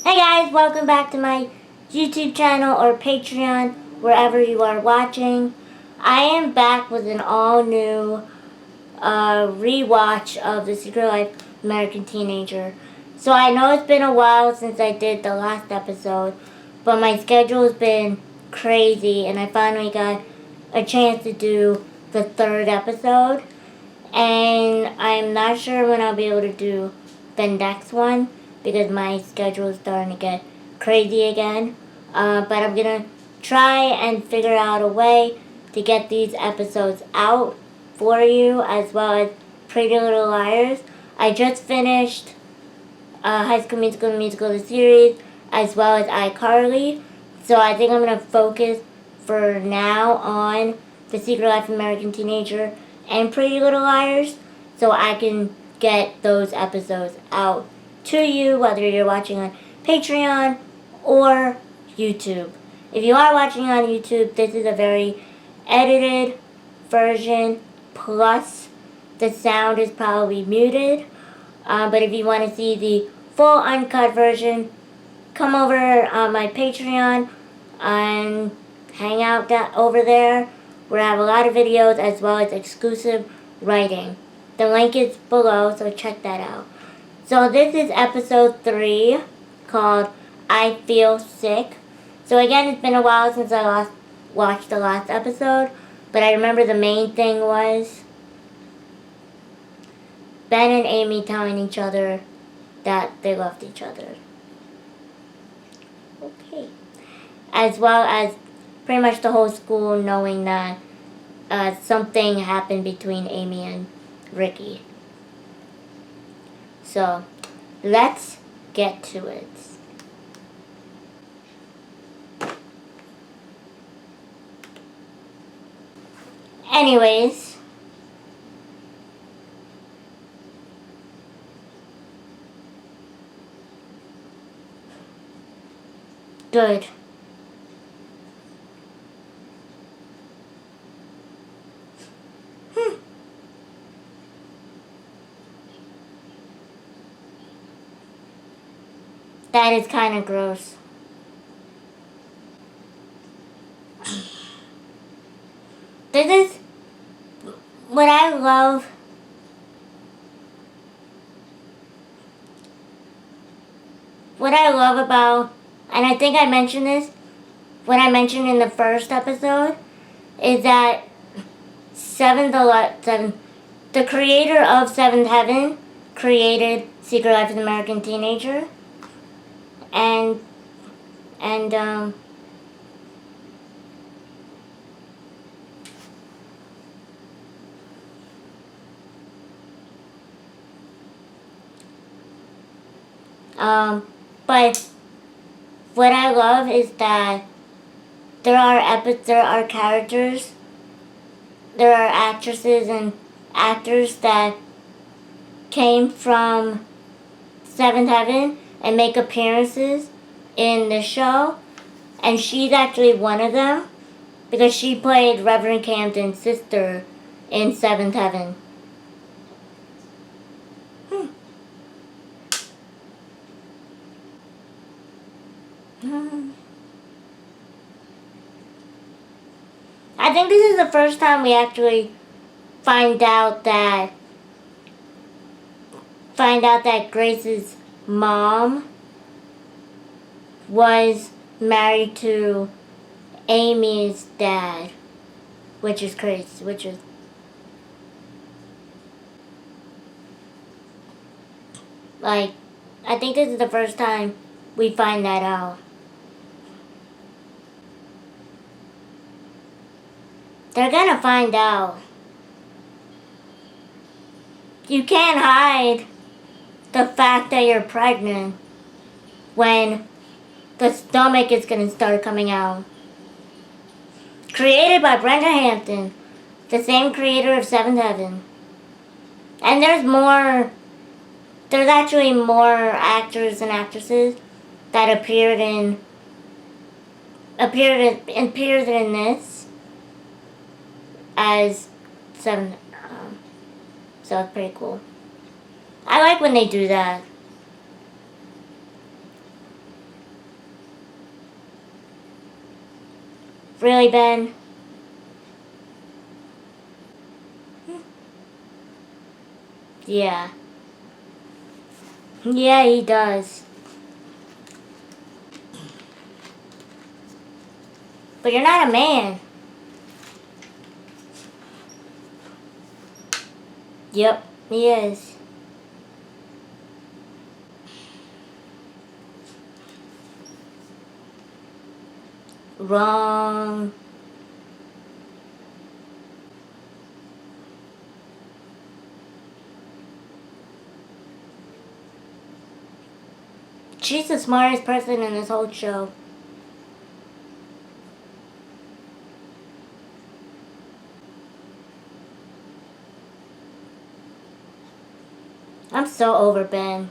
Hey guys, welcome back to my YouTube channel or Patreon, wherever you are watching. I am back with an all-new rewatch of The Secret Life of American Teenager. So I know it's been a while since I did the last episode, but my schedule has been crazy and I finally got a chance to do the third episode. And I'm not sure when I'll be able to do the next one because my schedule is starting to get crazy again. But I'm going to try and figure out a way to get these episodes out for you, as well as Pretty Little Liars. I just finished High School Musical, the musical, the series, as well as iCarly. So I think I'm going to focus for now on The Secret Life of American Teenager and Pretty Little Liars, so I can get those episodes out to you, whether you're watching on Patreon or YouTube. If you are watching on YouTube, this is a very edited version, plus the sound is probably muted. But if you want to see the full uncut version, come over on my Patreon and hang out over there, where I have a lot of videos as well as exclusive writing. The link is below, so check that out. So this is episode 3, called I Feel Sick. So again, it's been a while since I watched the last episode, but I remember the main thing was Ben and Amy telling each other that they loved each other. Okay. As well as pretty much the whole school knowing that something happened between Amy and Ricky. So, let's get to it. Anyways, good. That is kind of gross. This is what I love. What I love about, and I think I mentioned this when I mentioned in the first episode, is that the creator of Seventh Heaven created Secret Life of the American Teenager. And but what I love is that there are characters, there are actresses and actors that came from Seventh Heaven and make appearances in the show, and she's actually one of them because she played Reverend Camden's sister in Seventh Heaven. I think this is the first time we actually find out that Grace's mom was married to Amy's dad, which is crazy, like, I think this is the first time we find that out. They're gonna find out. You can't hide the fact that you're pregnant when the stomach is going to start coming out. Created by Brenda Hampton, the same creator of Seventh Heaven. And there's actually more actors and actresses that appeared in this as Seventh. So it's pretty cool. I like when they do that. Really, Ben? Yeah. Yeah, he does. But you're not a man. Yep, he is. Wrong. She's the smartest person in this whole show. I'm so over Ben.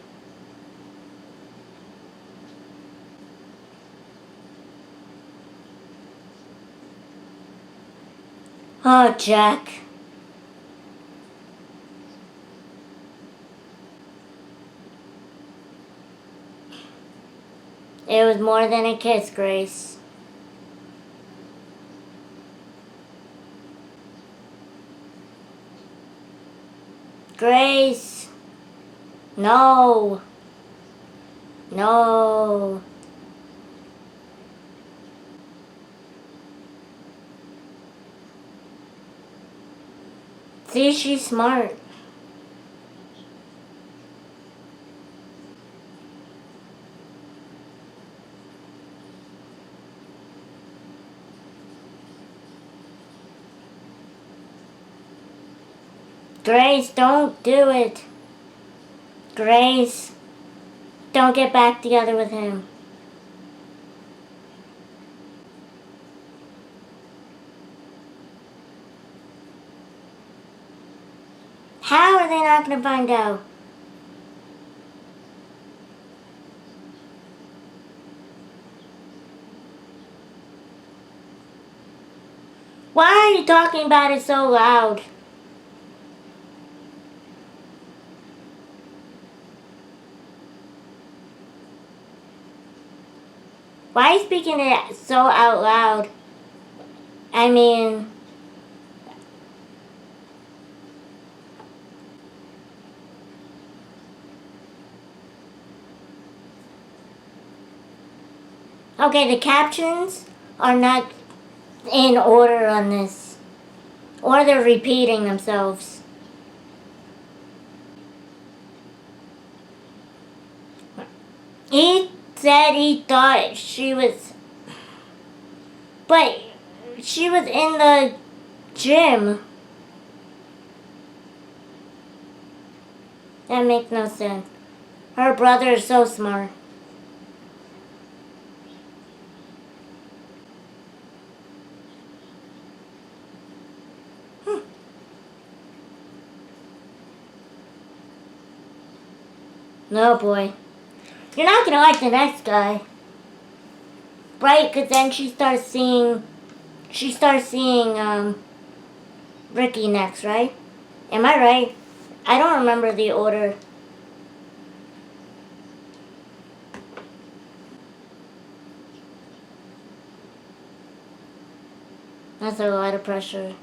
Oh, Jack. It was more than a kiss, Grace. Grace. No. No. See, she's smart. Grace, don't do it. Grace, don't get back together with him. How are they not going to find out? Why are you talking about it so loud? Why are you speaking it so out loud? I mean... Okay, the captions are not in order on this. Or they're repeating themselves. He said he thought she was... But she was in the gym. That makes no sense. Her brother is so smart. No, boy. You're not gonna like the next guy. Right? Because then she starts seeing... Ricky next, right? Am I right? I don't remember the order. That's a lot of pressure.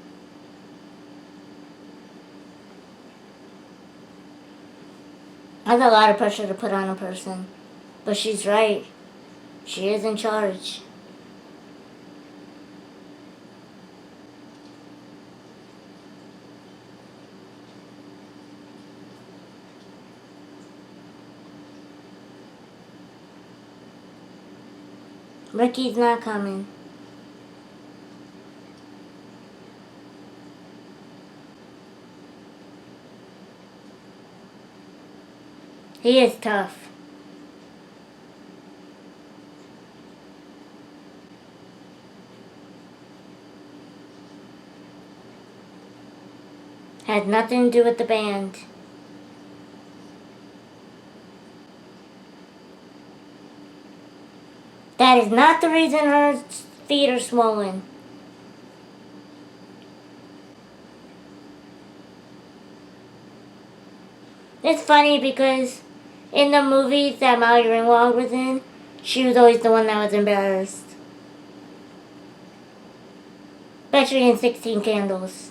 That's a lot of pressure to put on a person. But she's right. She is in charge. Ricky's not coming. He is tough. Had nothing to do with the band. That is not the reason her feet are swollen. It's funny because in the movies that Molly Ringwald was in, she was always the one that was embarrassed. Especially in 16 Candles.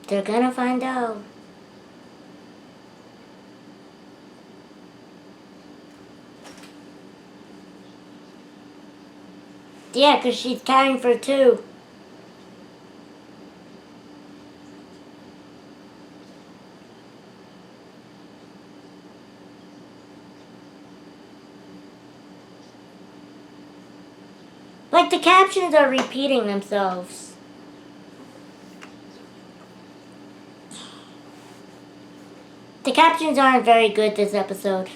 They're gonna find out. Yeah, 'cause she's carrying for 2. Like, the captions are repeating themselves. The captions aren't very good this episode.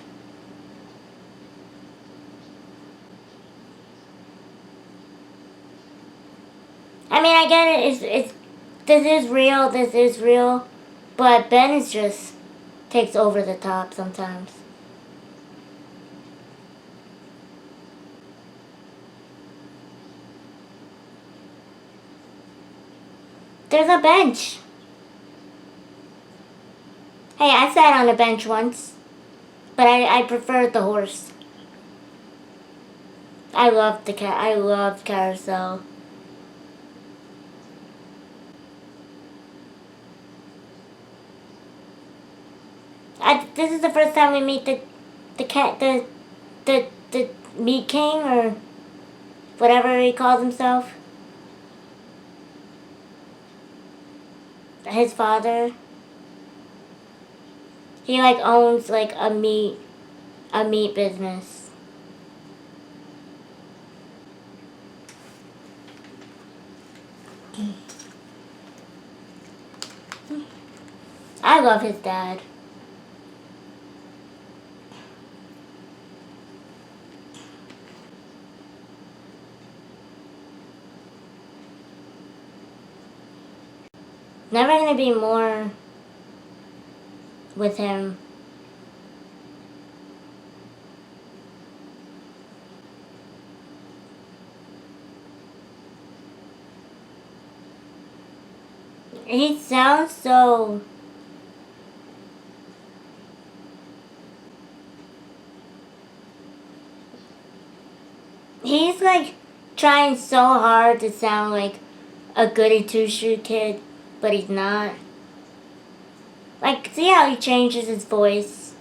I mean, I get it. This is real. But Ben is just takes over the top sometimes. There's a bench. Hey, I sat on a bench once. But I preferred the horse. I loved Carousel. This is the first time we meet the meat king, or whatever he calls himself. His father. He like owns like a meat business. I love his dad. Never gonna be more with him. He sounds so... He's like trying so hard to sound like a goody two-shoe kid, but he's not. Like, see how he changes his voice?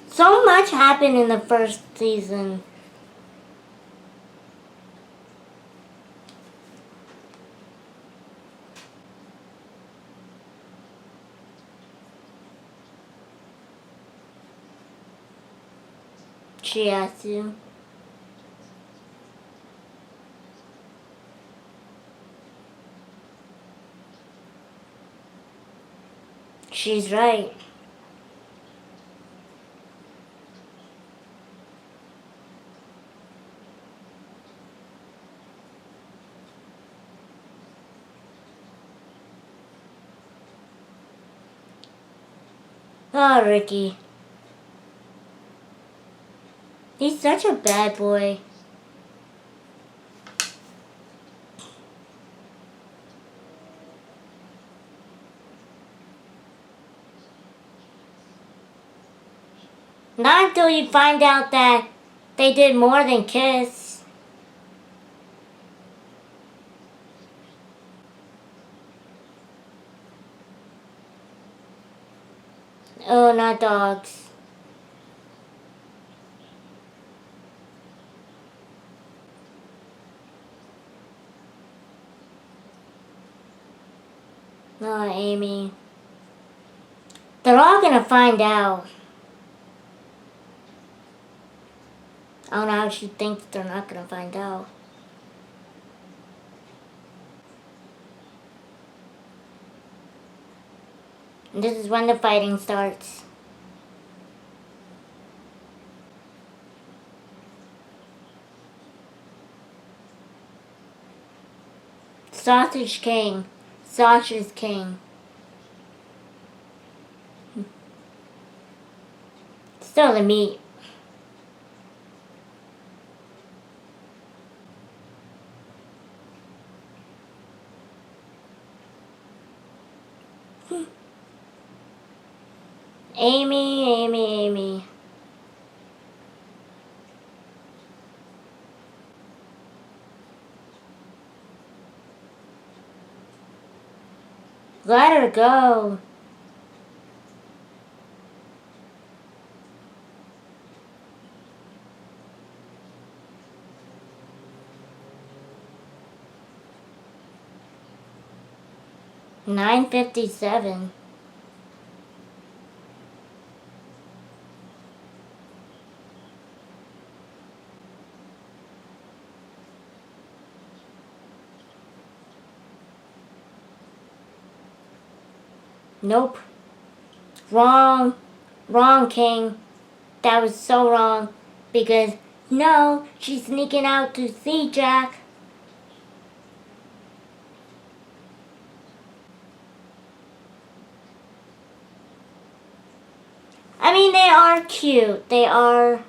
So much happened in the first season. She has to. She's right. Oh, Ricky. He's such a bad boy. Not until you find out that they did more than kiss. Oh, not dogs. Oh, Amy. They're all gonna find out. I don't know how she thinks they're not gonna find out. And this is when the fighting starts. Sausage King. Sausage King. Still the meat. Let her go. $9.57. Nope. Wrong. Wrong, King. That was so wrong. Because, no, she's sneaking out to see Jack. I mean, they are cute. They are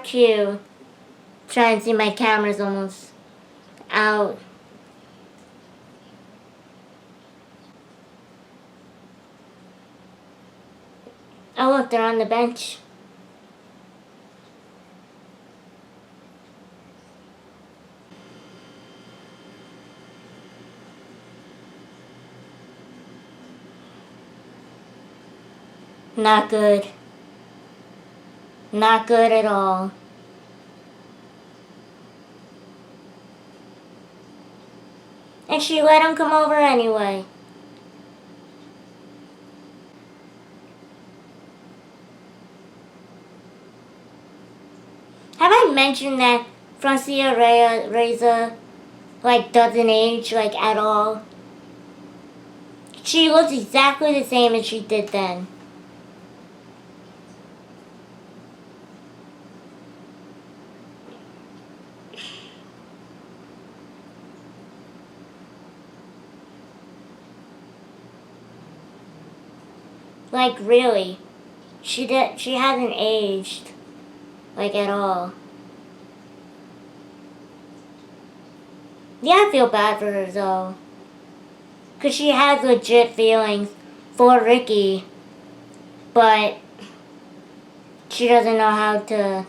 cute. Trying to see my camera's almost out. Oh, look, they're on the bench. Not good. Not good at all. And she let him come over anyway. Have I mentioned that Francia Reza, like, doesn't age, like, at all? She looks exactly the same as she did then. Like, really. She hasn't aged. Like, at all. Yeah, I feel bad for her, though. Because she has legit feelings for Ricky. But she doesn't know how to...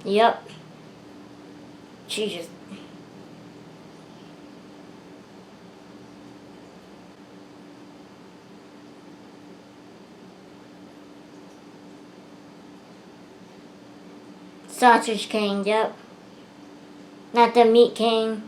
Yep. She just... Sausage King, yep. Not the Meat King.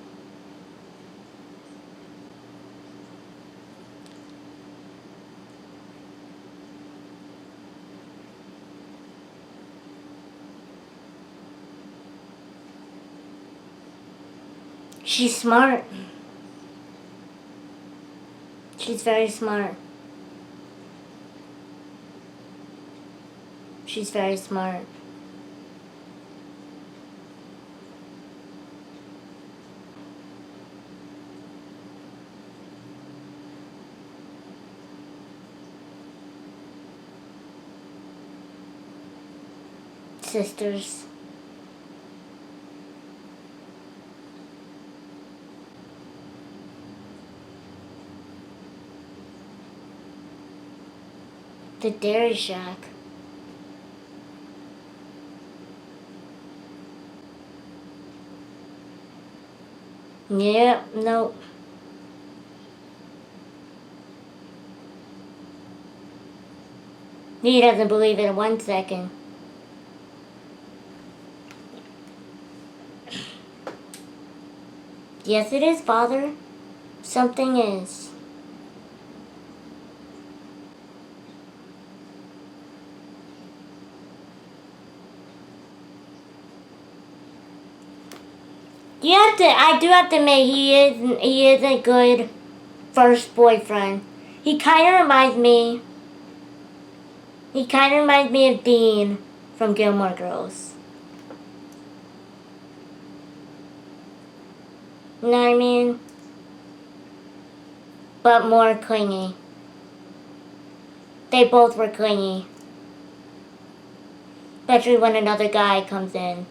She's smart. She's very smart. She's very smart. Sisters. The Dairy Shack. Yep, nope. He doesn't believe it in 1 second. Yes, it is, Father. Something is. I do have to admit, he is a good first boyfriend. He kind of reminds me of Dean from Gilmore Girls. You know what I mean? But more clingy. They both were clingy. Especially when another guy comes in.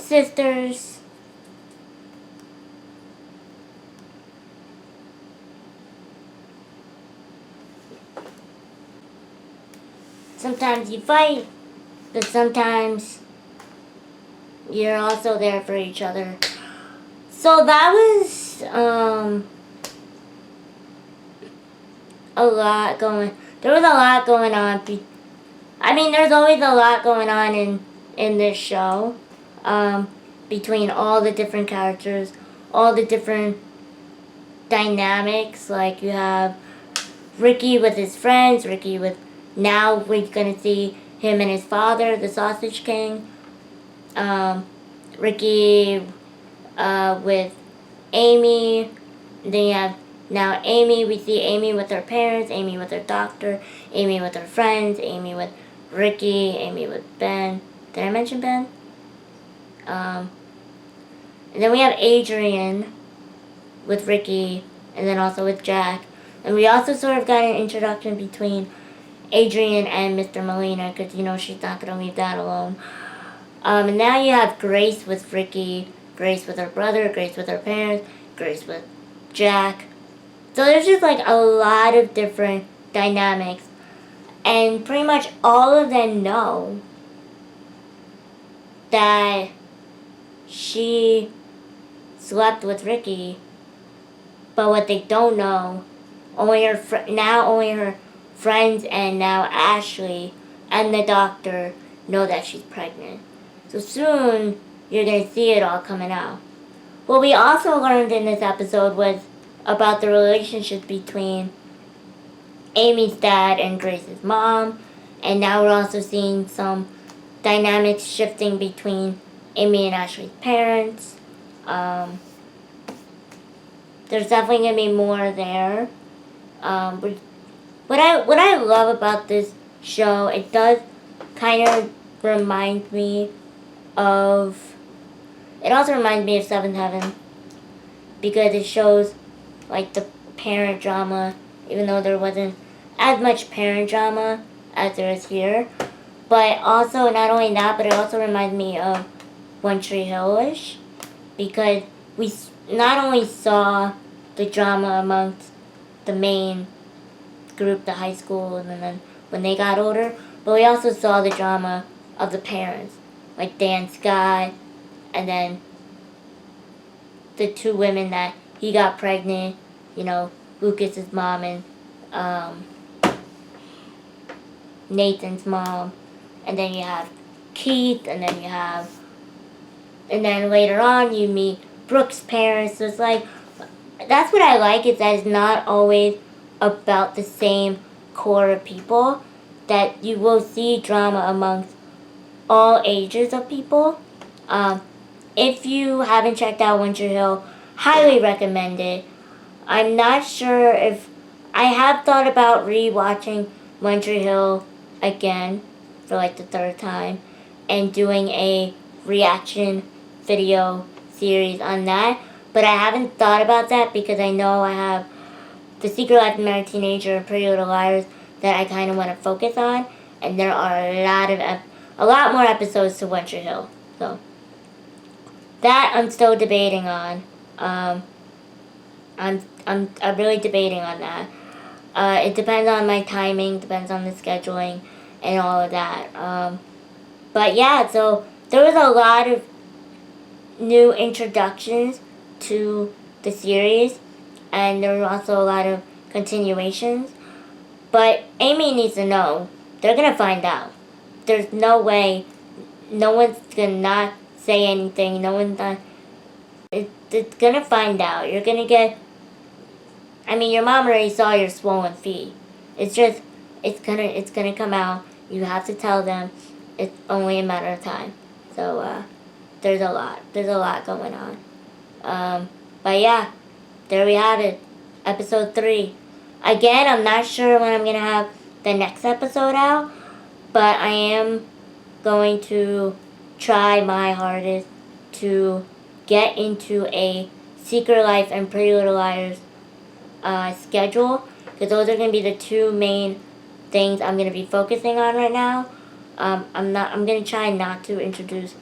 sisters. Sometimes you fight, but sometimes you're also there for each other. So that was a lot going. There was a lot going on. I mean, there's always a lot going on in this show, between all the different characters, all the different dynamics. Like you have Ricky with his friends, Ricky with, now we're gonna see him and his father, the Sausage King. Ricky with Amy. Then you have now Amy. We see Amy with her parents, Amy with her doctor, Amy with her friends, Amy with Ricky, Amy with Ben. Did I mention Ben? And then we have Adrian with Ricky, and then also with Jack. And we also sort of got an introduction between Adrian and Mr. Molina, because, you know, she's not going to leave that alone. And now you have Grace with Ricky, Grace with her brother, Grace with her parents, Grace with Jack. So there's just like a lot of different dynamics. And pretty much all of them know that she slept with Ricky. But what they don't know, only her friends and now Ashley and the doctor know that she's pregnant. So soon, you're going to see it all coming out. What we also learned in this episode was about the relationship between Amy's dad and Grace's mom. And now we're also seeing some dynamics shifting between Amy and Ashley's parents. There's definitely going to be more there. What I love about this show, it does kind of remind me of, it also reminds me of Seventh Heaven, because it shows like the parent drama, even though there wasn't as much parent drama as there is here. But also, not only that, but it also reminds me of One Tree Hill-ish, because we not only saw the drama amongst the main group, the high school, and then when they got older, but we also saw the drama of the parents, like Dan Scott, and then the two women that he got pregnant, you know, Lucas's mom and Nathan's mom, and then you have Keith, and then later on you meet Brooke's parents. So it's like, that's what I like, is that it's not always about the same core of people, that you will see drama amongst all ages of people. If you haven't checked out One Tree Hill, highly recommend it. I'm not sure if, I have thought about rewatching One Tree Hill again for like the third time and doing a reaction video series on that, but I haven't thought about that because I know I have The Secret Life of a Married Teenager and Pretty Little Liars that I kind of want to focus on, and there are a lot more episodes to One Tree Hill, so that I'm still debating on. I'm really debating on that. It depends on my timing, depends on the scheduling, and all of that. But yeah, so there was a lot of new introductions to the series, and there were also a lot of continuations. But Amy needs to know. They're going to find out. There's no way. No one's going to not say anything. No one's not. It's going to find out. You're going to get. I mean, your mom already saw your swollen feet. It's just, it's gonna come out. You have to tell them. It's only a matter of time. So, there's a lot going on. But yeah, there we have it. Episode 3. Again, I'm not sure when I'm gonna have the next episode out, but I am going to try my hardest to get into a Secret Life and Pretty Little Liars schedule, because those are going to be the two main things I'm going to be focusing on right now. I'm going to try not to introduce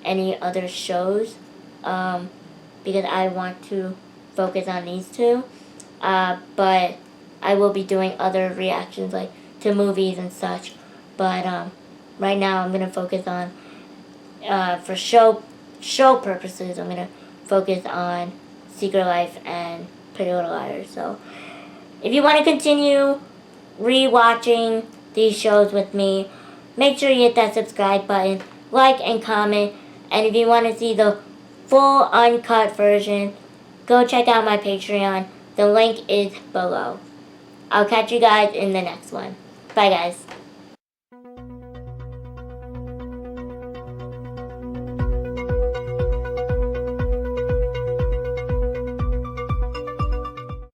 any other shows because I want to focus on these two. But I will be doing other reactions like to movies and such. But right now I'm gonna focus on for show purposes. I'm gonna focus on Secret Life and Pretty Little Liars. So if you want to continue rewatching these shows with me, make sure you hit that subscribe button, like and comment. And if you want to see the full uncut version, go check out my Patreon. The link is below. I'll catch you guys in the next one. Bye, guys.